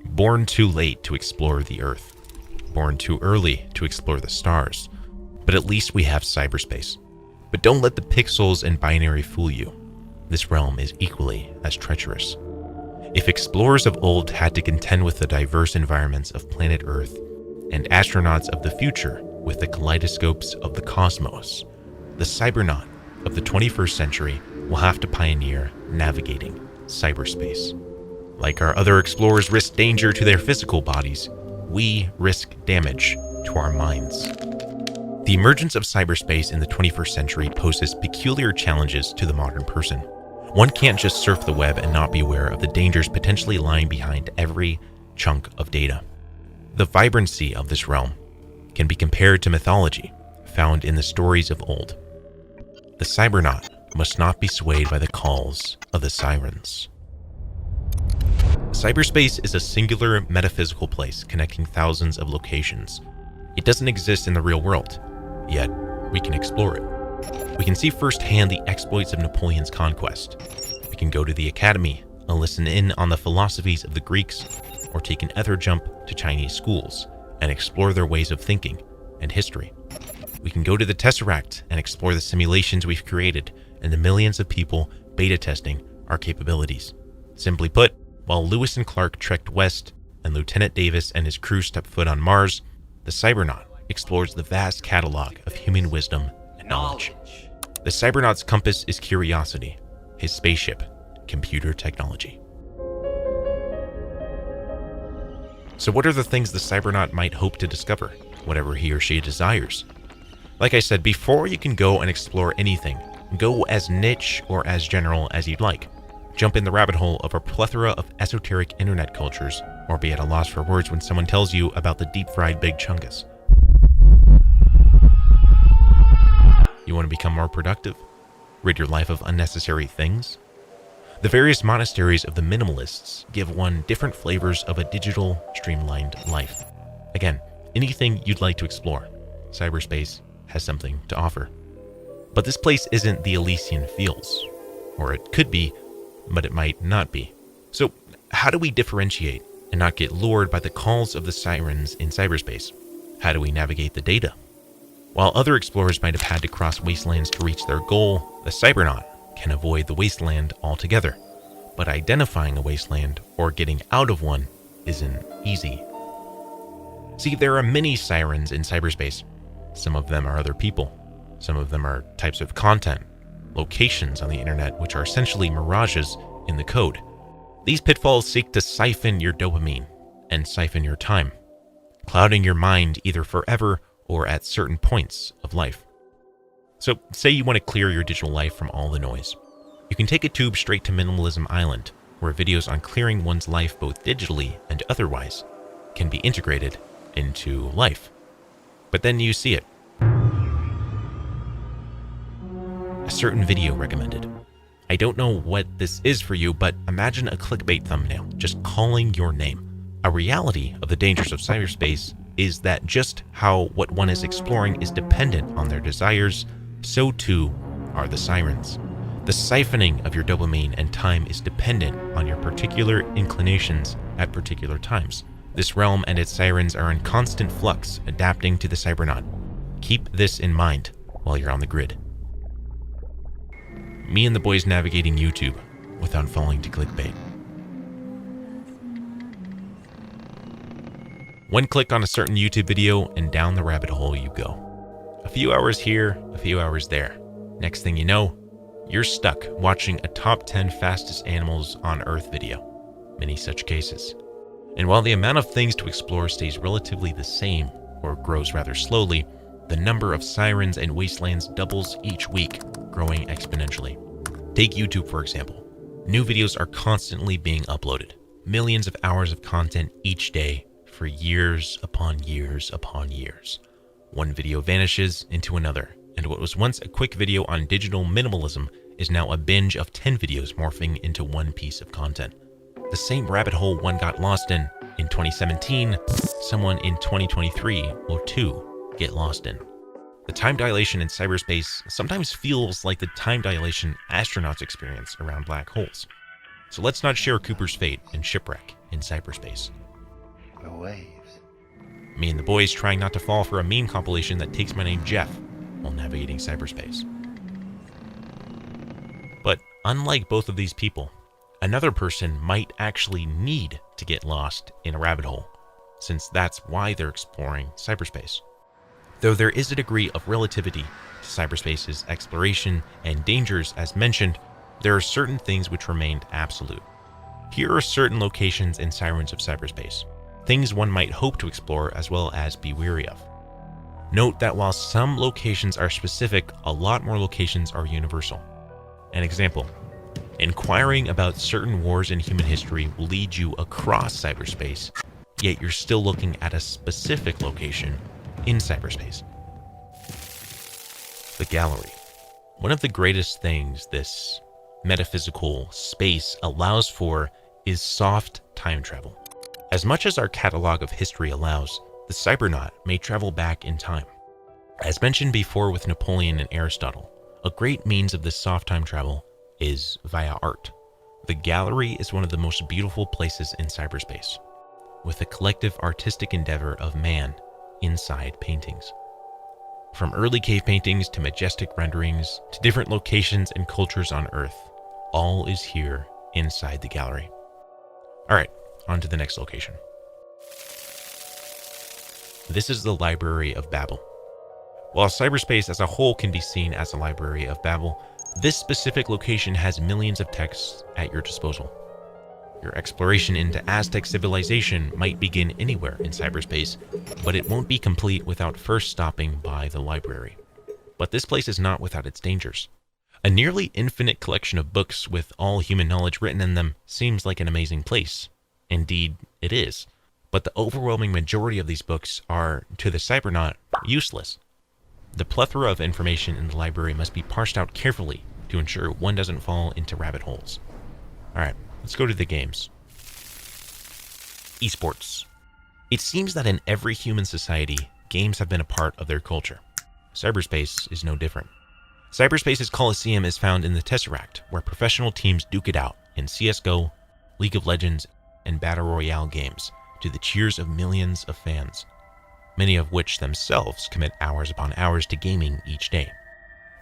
Born too late to explore the Earth. Born too early to explore the stars. But at least we have cyberspace. But don't let the pixels and binary fool you. This realm is equally as treacherous. If explorers of old had to contend with the diverse environments of planet Earth, and astronauts of the future with the kaleidoscopes of the cosmos, the cybernaut of the 21st century will have to pioneer navigating cyberspace. Like our other explorers risk danger to their physical bodies, we risk damage to our minds. The emergence of cyberspace in the 21st century poses peculiar challenges to the modern person. One can't just surf the web and not be aware of the dangers potentially lying behind every chunk of data. The vibrancy of this realm can be compared to mythology found in the stories of old. The cybernaut must not be swayed by the calls of the sirens. Cyberspace is a singular metaphysical place connecting thousands of locations. It doesn't exist in the real world, yet we can explore it. We can see firsthand the exploits of Napoleon's conquest. We can go to the academy and listen in on the philosophies of the Greeks, or take an ether jump to Chinese schools and explore their ways of thinking and history. We can go to the Tesseract and explore the simulations we've created and the millions of people beta testing our capabilities. Simply put, while Lewis and Clark trekked west and Lieutenant Davis and his crew stepped foot on Mars, the cybernaut explores the vast catalog of human wisdom and knowledge. The cybernaut's compass is curiosity, his spaceship, computer technology. So what are the things the cybernaut might hope to discover, whatever he or she desires? Like I said, before you can go and explore anything, go as niche or as general as you'd like. Jump in the rabbit hole of a plethora of esoteric internet cultures, or be at a loss for words when someone tells you about the deep-fried Big Chungus. You want to become more productive? Rid your life of unnecessary things? The various monasteries of the minimalists give one different flavors of a digital, streamlined life. Again, anything you'd like to explore, cyberspace has something to offer. But this place isn't the Elysian Fields, or it could be, but it might not be. So how do we differentiate and not get lured by the calls of the sirens in cyberspace? How do we navigate the data? While other explorers might have had to cross wastelands to reach their goal, the cybernaut can avoid the wasteland altogether. But identifying a wasteland or getting out of one isn't easy. See, there are many sirens in cyberspace. Some of them are other people. Some of them are types of content, locations on the internet which are essentially mirages in the code. These pitfalls seek to siphon your dopamine and siphon your time, clouding your mind either forever or at certain points of life. So say you want to clear your digital life from all the noise. You can take a tube straight to Minimalism Island, where videos on clearing one's life both digitally and otherwise can be integrated into life. But then you see it. A certain video recommended. I don't know what this is for you, but imagine a clickbait thumbnail just calling your name. A reality of the dangers of cyberspace is that just how what one is exploring is dependent on their desires, so too are the sirens. The siphoning of your dopamine and time is dependent on your particular inclinations at particular times. This realm and its sirens are in constant flux, adapting to the cybernaut. Keep this in mind while you're on the grid. Me and the boys navigating YouTube without falling to clickbait. One click on a certain YouTube video and down the rabbit hole you go. A few hours here, a few hours there. Next thing you know, you're stuck watching a top 10 fastest animals on Earth video. Many such cases. And while the amount of things to explore stays relatively the same, or grows rather slowly, the number of sirens and wastelands doubles each week, growing exponentially. Take YouTube for example. New videos are constantly being uploaded. Millions of hours of content each day for years upon years upon years. One video vanishes into another, and what was once a quick video on digital minimalism is now a binge of 10 videos morphing into one piece of content. The same rabbit hole one got lost in 2017, someone in 2023 will too get lost in. The time dilation in cyberspace sometimes feels like the time dilation astronauts experience around black holes. So let's not share Cooper's fate and shipwreck in cyberspace. The waves. Me and the boys trying not to fall for a meme compilation that takes my name Jeff while navigating cyberspace. But unlike both of these people, another person might actually need to get lost in a rabbit hole, since that's why they're exploring cyberspace. Though there is a degree of relativity to cyberspace's exploration and dangers as mentioned, there are certain things which remained absolute. Here are certain locations in Sirens of Cyberspace, things one might hope to explore as well as be wary of. Note that while some locations are specific, a lot more locations are universal. An example, inquiring about certain wars in human history will lead you across cyberspace, yet you're still looking at a specific location in cyberspace. The gallery. One of the greatest things this metaphysical space allows for is soft time travel. As much as our catalog of history allows, the cybernaut may travel back in time. As mentioned before with Napoleon and Aristotle, a great means of this soft time travel is via art. The gallery is one of the most beautiful places in cyberspace, with a collective artistic endeavor of man inside paintings. From early cave paintings to majestic renderings to different locations and cultures on Earth, all is here inside the gallery. All right, on to the next location. This is the Library of Babel. While cyberspace as a whole can be seen as a Library of Babel, this specific location has millions of texts at your disposal. Your exploration into Aztec civilization might begin anywhere in cyberspace, but it won't be complete without first stopping by the library. But this place is not without its dangers. A nearly infinite collection of books with all human knowledge written in them seems like an amazing place. Indeed, it is. But the overwhelming majority of these books are, to the cybernaut, useless. The plethora of information in the library must be parsed out carefully to ensure one doesn't fall into rabbit holes. Alright, let's go to the games. Esports. It seems that in every human society, games have been a part of their culture. Cyberspace is no different. Cyberspace's Coliseum is found in the Tesseract, where professional teams duke it out in CSGO, League of Legends, and Battle Royale games to the cheers of millions of fans, many of which themselves commit hours upon hours to gaming each day.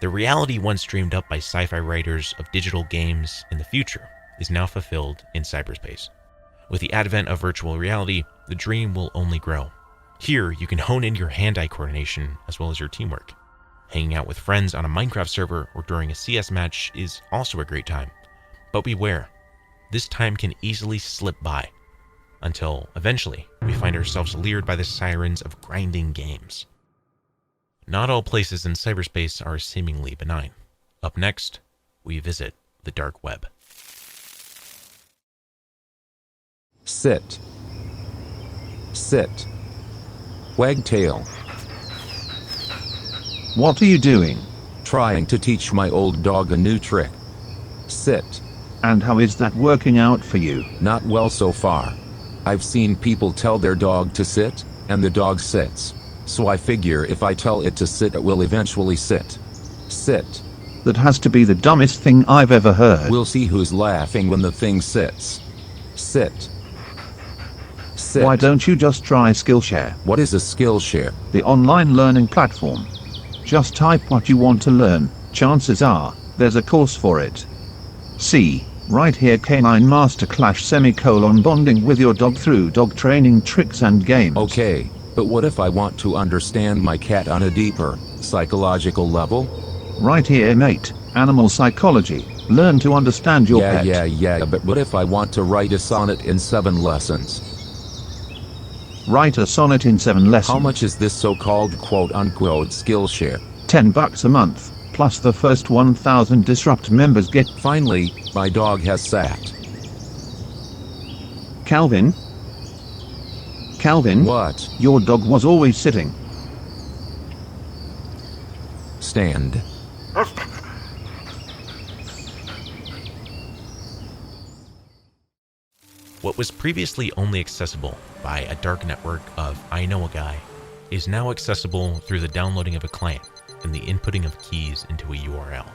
The reality once dreamed up by sci-fi writers of digital games in the future is now fulfilled in cyberspace. With the advent of virtual reality, the dream will only grow. Here, you can hone in your hand-eye coordination as well as your teamwork. Hanging out with friends on a Minecraft server or during a CS match is also a great time. But beware, this time can easily slip by, until eventually we find ourselves lured by the sirens of grinding games. Not all places in cyberspace are seemingly benign. Up next, we visit the dark web. Sit. Sit. Wagtail. What are you doing? Trying to teach my old dog a new trick. Sit. And how is that working out for you? Not well so far. I've seen people tell their dog to sit, and the dog sits. So I figure if I tell it to sit, it will eventually sit. Sit. That has to be the dumbest thing I've ever heard. We'll see who's laughing when the thing sits. Sit. Sit. Why don't you just try Skillshare, What is a Skillshare? the online learning platform? Just type what you want to learn. Chances are, there's a course for it. See, right here, Canine Masterclass : bonding with your dog through dog training tricks and games. Okay, but what if I want to understand my cat on a deeper, psychological level? Right here, mate. Animal psychology. Learn to understand your pet. Yeah, but what if I want to write a sonnet in 7 lessons? Write a sonnet in 7 lessons. How much is this so-called quote-unquote Skillshare? $10 a month, plus the first 1,000 Disrupt members get. Finally, my dog has sat. Calvin? Calvin? What? Your dog was always sitting. Stand. What was previously only accessible by a dark network of I Know a Guy is now accessible through the downloading of a client and the inputting of keys into a URL.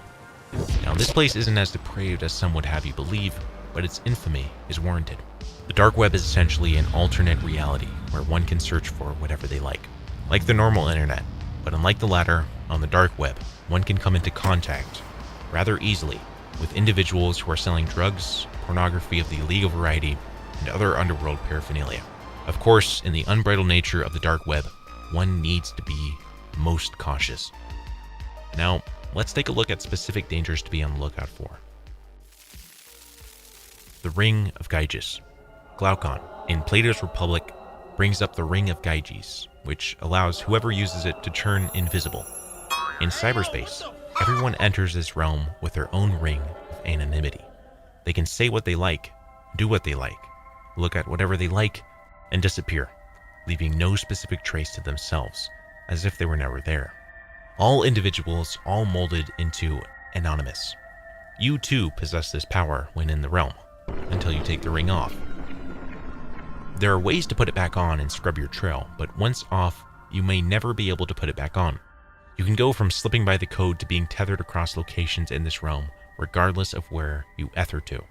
Now, this place isn't as depraved as some would have you believe, but its infamy is warranted. The dark web is essentially an alternate reality where one can search for whatever they like the normal internet, but unlike the latter, on the dark web, one can come into contact rather easily with individuals who are selling drugs, pornography of the illegal variety, and other underworld paraphernalia. Of course, in the unbridled nature of the dark web, one needs to be most cautious. Now, let's take a look at specific dangers to be on the lookout for. The Ring of Gaijis. Glaucon, in Plato's Republic, brings up the Ring of Gaijis, which allows whoever uses it to turn invisible. In cyberspace, everyone enters this realm with their own ring of anonymity. They can say what they like, do what they like, look at whatever they like, and disappear, leaving no specific trace to themselves, as if they were never there. All individuals, all molded into anonymous. You too possess this power when in the realm, until you take the ring off. There are ways to put it back on and scrub your trail, but once off, you may never be able to put it back on. You can go from slipping by the code to being tethered across locations in this realm, regardless of where you ether to.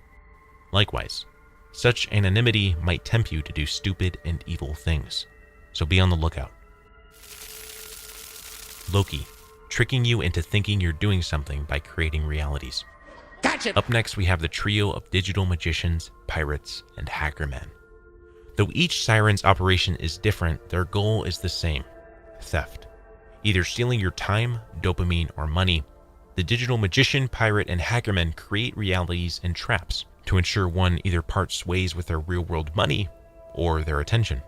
Likewise, such anonymity might tempt you to do stupid and evil things, so be on the lookout. Loki, tricking you into thinking you're doing something by creating realities. Gotcha! Up next, we have the trio of digital magicians, pirates, and hackermen. Though each Siren's operation is different, their goal is the same: theft. Either stealing your time, dopamine, or money, the digital magician, pirate, and hackermen create realities and traps to ensure one either parts ways with their real-world money or their attention.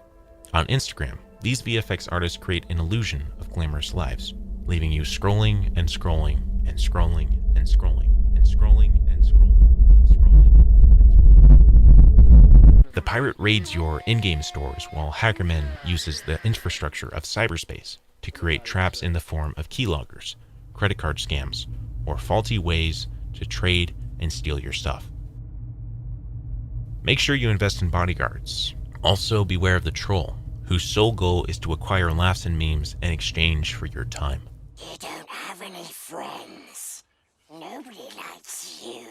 On Instagram, these VFX artists create an illusion of glamorous lives, leaving you scrolling and scrolling and scrolling and scrolling and scrolling and scrolling and scrolling and scrolling. The pirate raids your in-game stores, while hackerman uses the infrastructure of cyberspace to create traps in the form of keyloggers, credit card scams, or faulty ways to trade and steal your stuff. Make sure you invest in bodyguards. Also, beware of the troll, whose sole goal is to acquire laughs and memes in exchange for your time. You don't have any friends. Nobody likes you.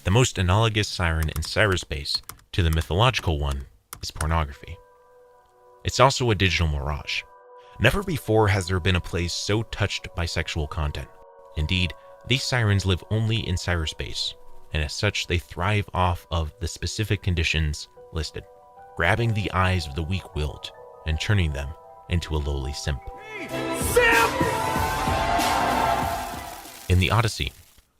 The most analogous siren in cyberspace to the mythological one is pornography. It's also a digital mirage. Never before has there been a place so touched by sexual content. Indeed, these sirens live only in cyberspace, and as such they thrive off of the specific conditions listed, grabbing the eyes of the weak-willed and turning them into a lowly simp. In the Odyssey,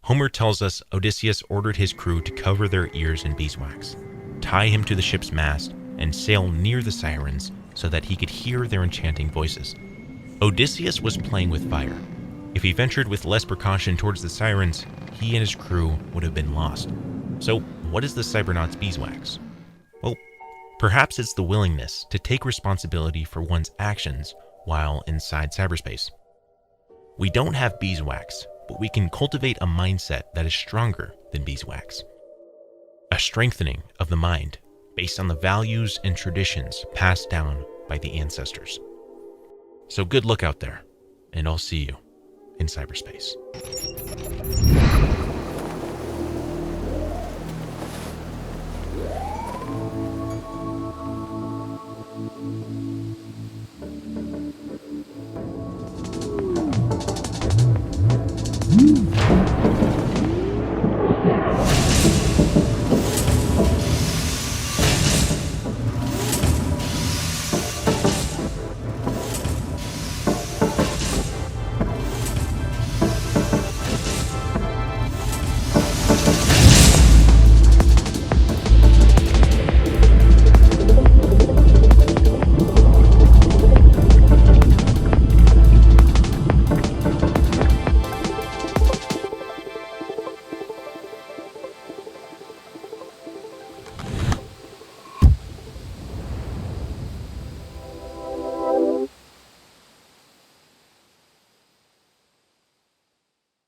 Homer tells us Odysseus ordered his crew to cover their ears in beeswax, tie him to the ship's mast, and sail near the sirens so that he could hear their enchanting voices. Odysseus was playing with fire. If he ventured with less precaution towards the sirens, he and his crew would have been lost. So, what is the cybernaut's beeswax? Well, perhaps it's the willingness to take responsibility for one's actions while inside cyberspace. We don't have beeswax, but we can cultivate a mindset that is stronger than beeswax. A strengthening of the mind based on the values and traditions passed down by the ancestors. So good luck out there, and I'll see you in cyberspace.